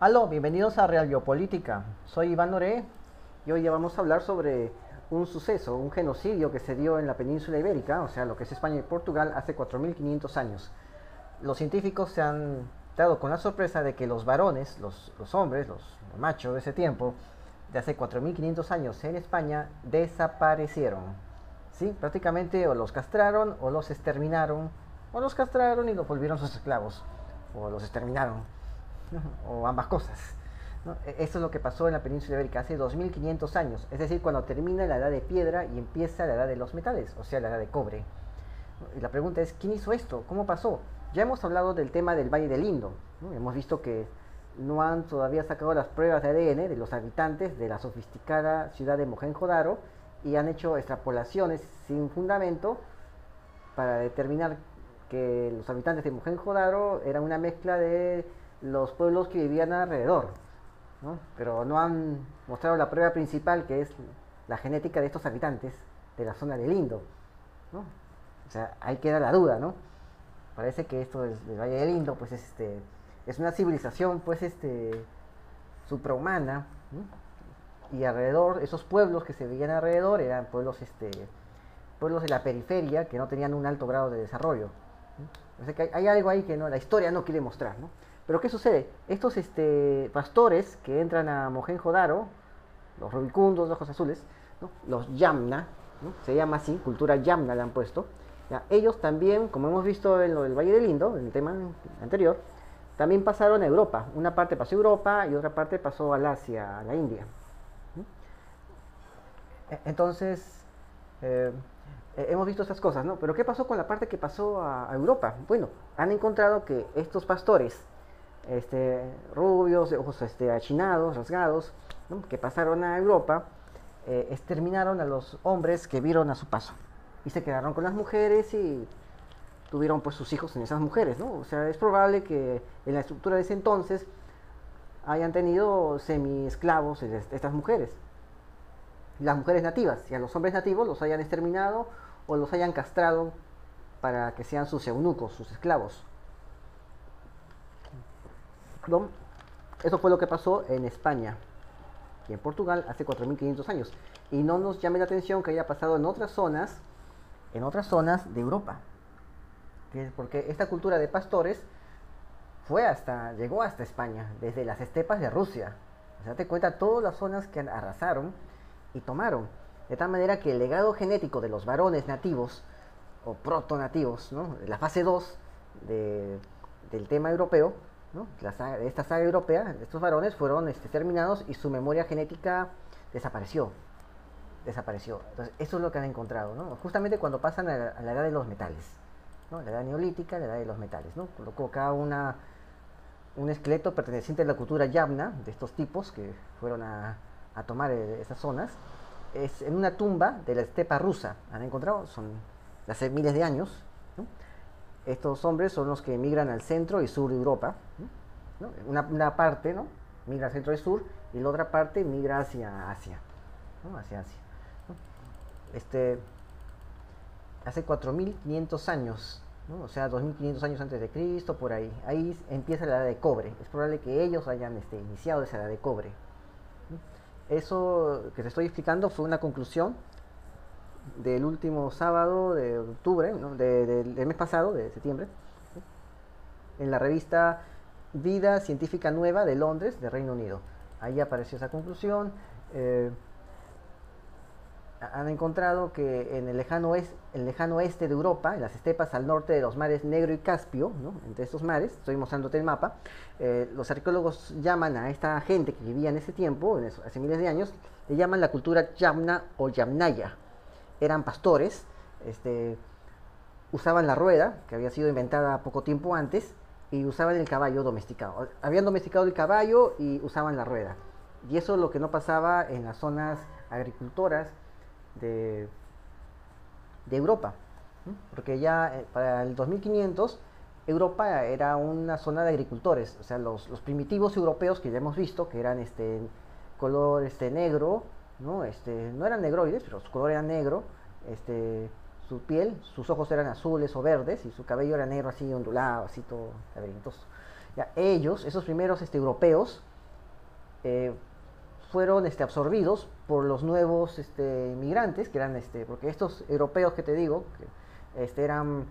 Aló, bienvenidos a Real Biopolítica. Soy Iván Noré y hoy ya vamos a hablar sobre un suceso, un genocidio que se dio en la península ibérica, o sea, lo que es España y Portugal, hace 4500 años. Los científicos se han dado con la sorpresa de que los varones, los hombres, los machos de ese tiempo, de hace 4500 años en España, desaparecieron. ¿Sí? Prácticamente o los castraron o los exterminaron, o los castraron y los volvieron sus esclavos, o los exterminaron, ¿no? O ambas cosas. ¿No? Esto es lo que pasó en la península ibérica hace 2500 años, es decir, cuando termina la edad de piedra y empieza la edad de los metales, o sea, la edad de cobre. Y la pregunta es, ¿quién hizo esto? ¿Cómo pasó? Ya hemos hablado del tema del Valle del Indo, ¿no? Hemos visto que no han todavía sacado las pruebas de ADN de los habitantes de la sofisticada ciudad de Mohenjo-Daro y han hecho extrapolaciones sin fundamento para determinar que los habitantes de Mohenjo-Daro eran una mezcla de los pueblos que vivían alrededor, ¿no? Pero no han mostrado la prueba principal, que es la genética de estos habitantes de la zona del Indo, ¿no? O sea, ahí queda la duda, ¿no? Parece que esto del Valle del Indo, pues es una civilización, pues suprahumana, ¿no? Y alrededor, esos pueblos que se veían alrededor eran pueblos, pueblos de la periferia que no tenían un alto grado de desarrollo, ¿no? O sea que hay algo ahí que no, la historia no quiere mostrar, ¿no? Pero ¿qué sucede? Estos pastores que entran a Mohenjo-Daro, los rubicundos, los ojos azules, ¿no? Los Yamna, ¿no? Se llama así, cultura Yamna le han puesto. Ya, ellos también, como hemos visto en lo del Valle del Indo, en el tema anterior, también pasaron a Europa. Una parte pasó a Europa y otra parte pasó al Asia, a la India. Entonces, eh, hemos visto estas cosas, ¿no? Pero ¿qué pasó con la parte que pasó a Europa? Bueno, han encontrado que estos pastores, rubios, de ojos achinados, rasgados, ¿no? Que pasaron a Europa, exterminaron a los hombres que vieron a su paso. Y se quedaron con las mujeres y tuvieron pues sus hijos en esas mujeres, ¿no? O sea, es probable que en la estructura de ese entonces hayan tenido semi-esclavos estas mujeres, las mujeres nativas, y a los hombres nativos los hayan exterminado o los hayan castrado para que sean sus eunucos, sus esclavos. ¿No? Eso fue lo que pasó en España y en Portugal hace 4500 años. Y no nos llame la atención que haya pasado en otras zonas de Europa. Porque esta cultura de pastores llegó hasta España, desde las estepas de Rusia. O sea, date cuenta todas las zonas que arrasaron y tomaron. De tal manera que el legado genético de los varones nativos, o proto-nativos, ¿no? La fase 2 de, del tema europeo, ¿no? De esta saga europea, estos varones fueron exterminados y su memoria genética desapareció. Desapareció. Entonces, eso es lo que han encontrado, ¿no? Justamente cuando pasan a la edad de los metales, ¿no? La edad neolítica, la edad de los metales, ¿no? Colocó acá un esqueleto perteneciente a la cultura Yamna, de estos tipos que fueron a tomar esas zonas, es en una tumba de la estepa rusa. Han encontrado, son de hace miles de años, ¿no? Estos hombres son los que emigran al centro y sur de Europa, ¿no? Una parte, ¿no? Migra al centro y sur y la otra parte migra hacia Asia, ¿no? Hacia Asia, ¿no? Este, hace 4500 años, ¿no? O sea, 2500 años antes de Cristo, por ahí. Ahí empieza la edad de cobre. Es probable que ellos hayan iniciado esa edad de cobre. Eso que te estoy explicando fue una conclusión del último sábado de octubre, ¿no? Del mes pasado, de septiembre, ¿sí? En la revista Vida Científica Nueva de Londres, de Reino Unido. Ahí apareció esa conclusión. Han encontrado que en el lejano oeste de Europa, en las estepas al norte de los mares Negro y Caspio, ¿no? Entre estos mares, estoy mostrándote el mapa, los arqueólogos llaman a esta gente que vivía en ese tiempo, hace miles de años, le llaman la cultura Yamna o Yamnaya. Eran pastores, usaban la rueda, que había sido inventada poco tiempo antes, y usaban el caballo domesticado. Habían domesticado el caballo y usaban la rueda. Y eso es lo que no pasaba en las zonas agricultoras de, de Europa, ¿no? Porque ya para el 2500 Europa era una zona de agricultores, o sea, los primitivos europeos que ya hemos visto, que eran color negro, ¿no? No eran negroides, pero su color era negro, su piel, sus ojos eran azules o verdes y su cabello era negro así ondulado, así todo laberintoso. Ya, ellos, esos primeros europeos, eh, fueron absorbidos por los nuevos migrantes, que eran, porque estos europeos que te digo, que, eran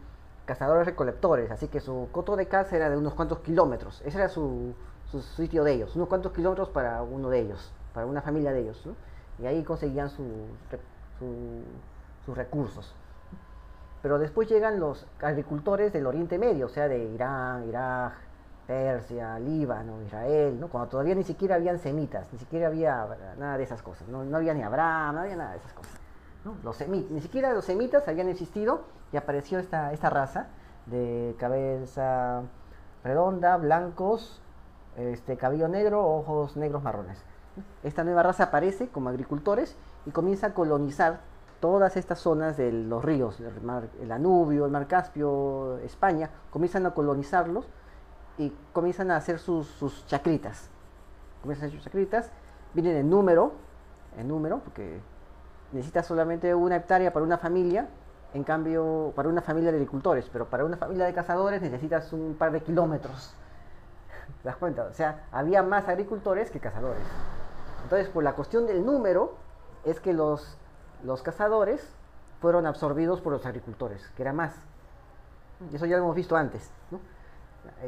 cazadores recolectores, así que su coto de caza era de unos cuantos kilómetros, ese era su sitio de ellos, unos cuantos kilómetros para uno de ellos, para una familia de ellos, ¿no? Y ahí conseguían su- sus recursos. Pero después llegan los agricultores del Oriente Medio, o sea, de Irán, Irak, Persia, Líbano, Israel, ¿no? Cuando todavía ni siquiera habían semitas, ni siquiera había nada de esas cosas, no, no había ni Abraham, no había nada de esas cosas, ¿no? Ni siquiera los semitas habían existido y apareció esta raza de cabeza redonda, blancos, cabello negro, ojos negros marrones. Esta nueva raza aparece como agricultores y comienza a colonizar todas estas zonas de los ríos, el Danubio, el Mar Caspio, España, comienzan a colonizarlos y comienzan a hacer sus chacritas. Comienzan a hacer sus chacritas, vienen en número, porque necesitas solamente 1 hectárea para una familia, en cambio, para una familia de agricultores, pero para una familia de cazadores necesitas un par de kilómetros. ¿Te das cuenta? O sea, había más agricultores que cazadores. Entonces, por la cuestión del número, es que los cazadores fueron absorbidos por los agricultores, que era más. Y eso ya lo hemos visto antes, ¿no?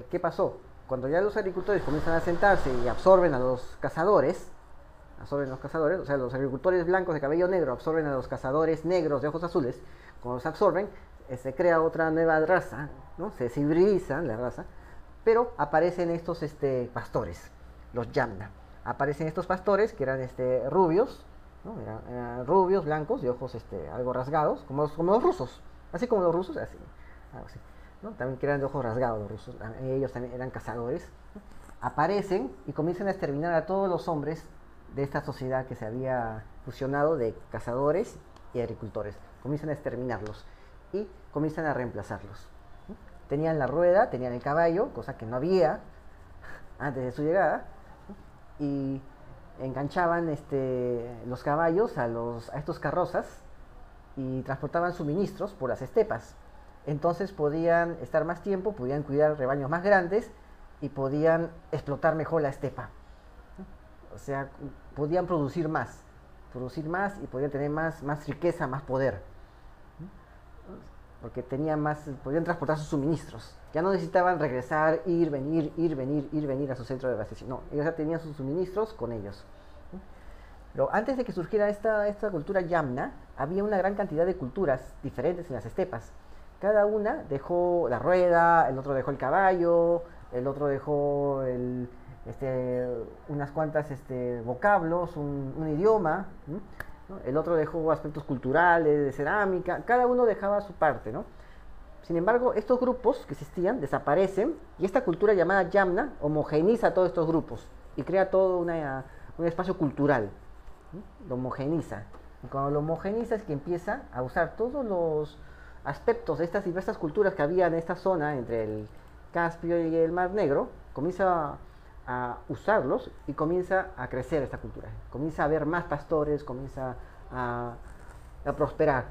¿Qué pasó? Cuando ya los agricultores comienzan a sentarse y absorben a los cazadores, o sea, los agricultores blancos de cabello negro absorben a los cazadores negros de ojos azules, cuando los absorben, se crea otra nueva raza, ¿no? Se hibridiza la raza, pero aparecen estos pastores, los Yamna. Aparecen estos pastores que eran rubios, ¿no? Eran rubios, blancos, de ojos algo rasgados, como los rusos, así como los rusos, así, algo así, ¿no? También que eran de ojos rasgados los rusos, ellos también eran cazadores, ¿no? Aparecen y comienzan a exterminar a todos los hombres de esta sociedad que se había fusionado de cazadores y agricultores, comienzan a exterminarlos y comienzan a reemplazarlos, ¿no? Tenían la rueda, tenían el caballo, cosa que no había antes de su llegada, ¿no? Y enganchaban los caballos a estos carrozas y transportaban suministros por las estepas. Entonces podían estar más tiempo, podían cuidar rebaños más grandes y podían explotar mejor la estepa. O sea, podían producir más y podían tener más riqueza, más poder. Porque podían transportar sus suministros. Ya no necesitaban regresar, ir, venir a su centro de abastecimiento. No, ellos ya tenían sus suministros con ellos. Pero antes de que surgiera esta cultura Yamna, había una gran cantidad de culturas diferentes en las estepas. Cada una dejó la rueda, el otro dejó el caballo, el otro dejó unas cuantas vocablos, un idioma, ¿no? El otro dejó aspectos culturales, de cerámica, cada uno dejaba su parte, ¿no? Sin embargo, estos grupos que existían desaparecen y esta cultura llamada Yamna homogeneiza todos estos grupos y crea todo un espacio cultural, ¿no? Lo homogeneiza. Y cuando lo homogeneiza es que empieza a usar todos los aspectos de estas diversas culturas que había en esta zona entre el Caspio y el Mar Negro, comienza a usarlos y comienza a crecer esta cultura. Comienza a haber más pastores, comienza a prosperar.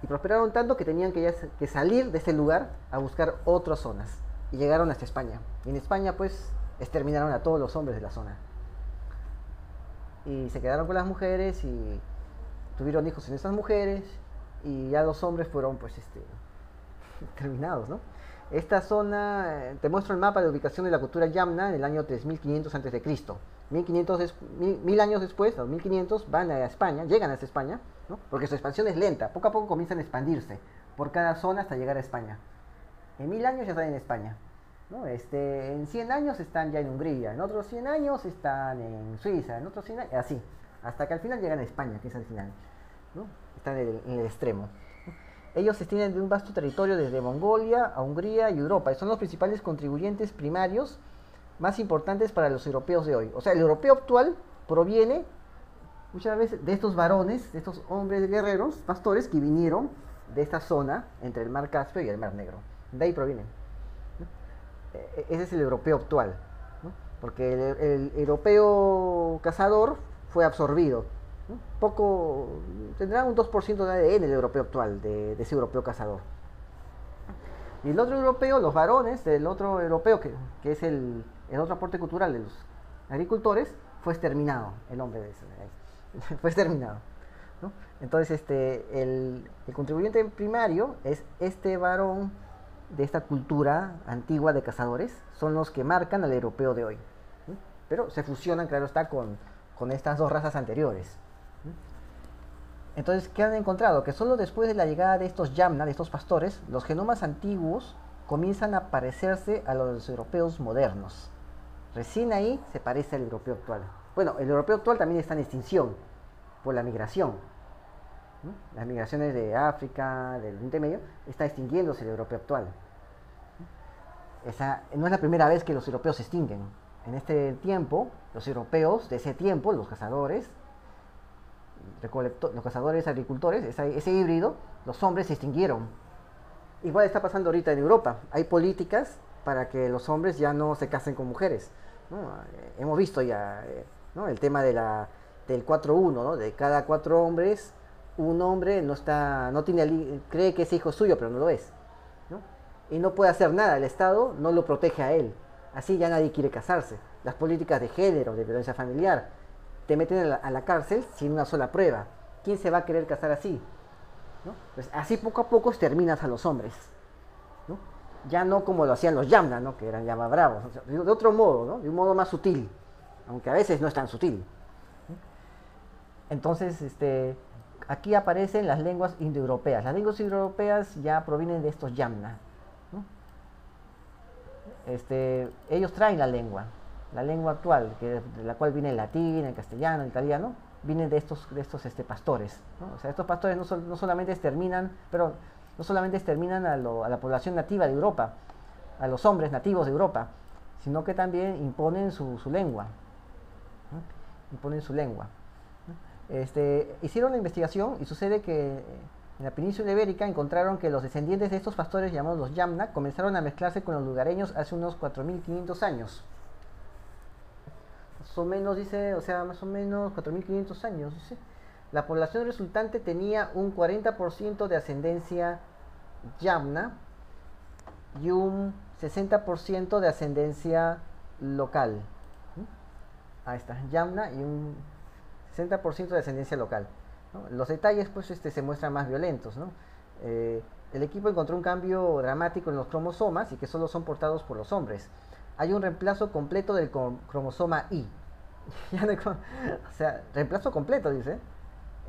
Y prosperaron tanto que tenían que salir de ese lugar a buscar otras zonas. Y llegaron hasta España. Y en España, pues, exterminaron a todos los hombres de la zona. Y se quedaron con las mujeres y tuvieron hijos en esas mujeres. Y ya los hombres fueron, pues, terminados, ¿no? Esta zona, te muestro el mapa de ubicación de la cultura Yamna en el año 3500 a.C. 1000 años después, 2500, van a España, llegan hasta España, ¿no? Porque su expansión es lenta, poco a poco comienzan a expandirse por cada zona hasta llegar a España. En 1000 años ya están en España, ¿no? En 100 años están ya en Hungría, en otros 100 años están en Suiza, en otros 100 años, así, hasta que al final llegan a España, que es el final, ¿no? Están en el extremo. Ellos se extienden de un vasto territorio desde Mongolia a Hungría y Europa, y son los principales contribuyentes primarios más importantes para los europeos de hoy. O sea, el europeo actual proviene muchas veces de estos varones, de estos hombres guerreros, pastores que vinieron de esta zona entre el Mar Caspio y el Mar Negro. De ahí provienen, ¿no? Ese es el europeo actual, ¿no? Porque el europeo cazador fue absorbido, ¿no? Tendrá un 2% de ADN el europeo actual, de ese europeo cazador. Y el otro europeo, los varones del otro europeo, que es el otro aporte cultural de los agricultores, fue exterminado, el hombre de ese, fue exterminado. ¿No? Entonces, el contribuyente primario es este varón de esta cultura antigua de cazadores, son los que marcan al europeo de hoy. ¿Sí? Pero se fusionan, claro está, con estas dos razas anteriores. ¿Sí? Entonces, ¿qué han encontrado? Que solo después de la llegada de estos Yamna, de estos pastores, los genomas antiguos comienzan a parecerse a los europeos modernos. Recién ahí se parece al europeo actual. Bueno, el europeo actual también está en extinción por la migración. ¿No? Las migraciones de África, del Oriente Medio, está extinguiéndose el europeo actual. Esa no es la primera vez que los europeos se extinguen. En este tiempo, los europeos de ese tiempo, los cazadores agricultores, ese híbrido, los hombres se extinguieron. Igual está pasando ahorita en Europa. Hay políticas para que los hombres ya no se casen con mujeres. ¿No? Hemos visto ya ¿no? el tema del 4-1, ¿no? De cada 4 hombres, un hombre cree que es hijo suyo, pero no lo es. ¿No? Y no puede hacer nada, el Estado no lo protege a él. Así ya nadie quiere casarse. Las políticas de género, de violencia familiar, te meten a la cárcel sin una sola prueba. ¿Quién se va a querer casar así? ¿No? Pues así poco a poco exterminas a los hombres. ¿No? Ya no como lo hacían los Yamna, ¿no? Que eran Yama bravos. O sea, de otro modo, ¿no? De un modo más sutil. Aunque a veces no es tan sutil. ¿No? Entonces, aquí aparecen las lenguas indoeuropeas. Las lenguas indoeuropeas ya provienen de estos Yamna. ¿No? Ellos traen la lengua actual, de la cual viene el latín, el castellano, el italiano, vienen de estos pastores. ¿No? O sea, estos pastores no solamente exterminan a la población nativa de Europa, a los hombres nativos de Europa, sino que también imponen su lengua. ¿No? Imponen su lengua. ¿No? Hicieron la investigación y sucede que en la península ibérica encontraron que los descendientes de estos pastores llamados los Yamna comenzaron a mezclarse con los lugareños hace unos 4.500 años. Más o menos, dice, más o menos 4.500 años, dice. La población resultante tenía un 40% de ascendencia Yamna y un 60% de ascendencia local. Ahí está, Yamna y un 60% de ascendencia local. ¿No? Los detalles pues se muestran más violentos. ¿No? El equipo encontró un cambio dramático en los cromosomas y que solo son portados por los hombres. Hay un reemplazo completo del cromosoma Y. O sea, reemplazo completo, dice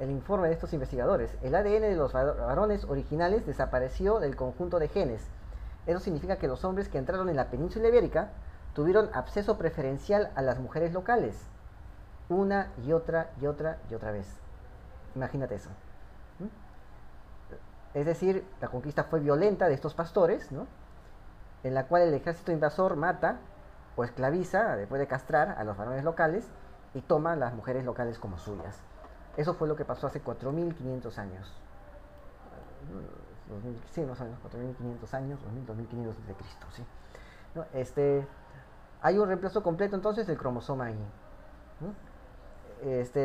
el informe de estos investigadores. El ADN de los varones originales desapareció del conjunto de genes. Eso significa que los hombres que entraron en la península ibérica tuvieron acceso preferencial a las mujeres locales. Una y otra y otra y otra vez. Imagínate eso. Es decir, la conquista fue violenta de estos pastores, ¿no? En la cual el ejército invasor mata o esclaviza, después de castrar a los varones locales, y toma a las mujeres locales como suyas. Eso fue lo que pasó hace 4.500 años. Sí, más o menos 4.500 años, 2.500 de Cristo, ¿sí? ¿No? Hay un reemplazo completo entonces del cromosoma Y. ¿No?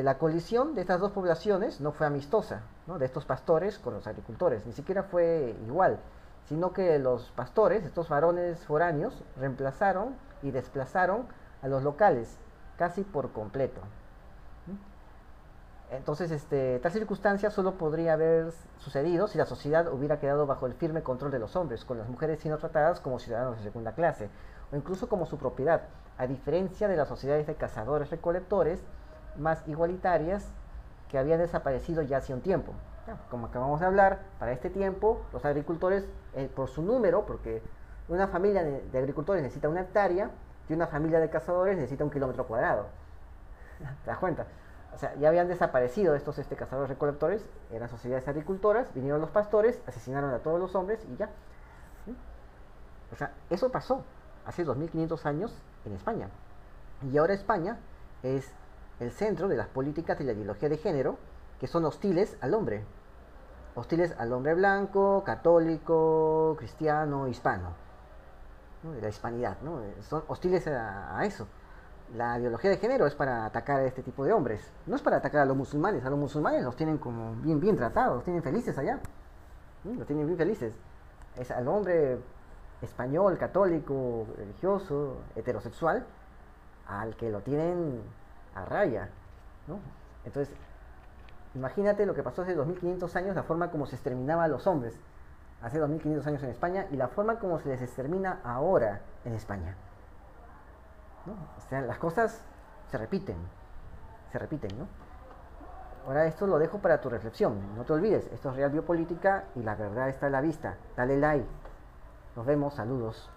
La colisión de estas dos poblaciones no fue amistosa, ¿no? De estos pastores con los agricultores, ni siquiera fue igual, sino que los pastores, estos varones foráneos, reemplazaron y desplazaron a los locales casi por completo. Entonces, tal circunstancia solo podría haber sucedido si la sociedad hubiera quedado bajo el firme control de los hombres, con las mujeres siendo tratadas como ciudadanos de segunda clase, o incluso como su propiedad, a diferencia de las sociedades de cazadores-recolectores más igualitarias que habían desaparecido ya hace un tiempo. Como acabamos de hablar, para este tiempo, los agricultores, por su número, porque una familia de agricultores necesita 1 hectárea y una familia de cazadores necesita 1 kilómetro cuadrado. ¿Te das cuenta? O sea, ya habían desaparecido estos cazadores recolectores, eran sociedades agricultoras, vinieron los pastores, asesinaron a todos los hombres y ya. ¿Sí? O sea, eso pasó hace 2.500 años en España. Y ahora España es el centro de las políticas de la ideología de género que son hostiles al hombre. Hostiles al hombre blanco, católico, cristiano, hispano. ¿No? De la hispanidad, ¿no? Son hostiles a eso. La ideología de género es para atacar a este tipo de hombres. No es para atacar a los musulmanes. A los musulmanes los tienen como bien tratados, los tienen felices allá. Los tienen bien felices. Es al hombre español, católico, religioso, heterosexual, al que lo tienen a raya, ¿no? Entonces, imagínate lo que pasó hace 2500 años, la forma como se exterminaba a los hombres hace 2500 años en España y la forma como se les extermina ahora en España, ¿no? O sea, las cosas se repiten, ¿no? Ahora esto lo dejo para tu reflexión. No te olvides, esto es Real Biopolítica y la verdad está a la vista. Dale like. Nos vemos, saludos.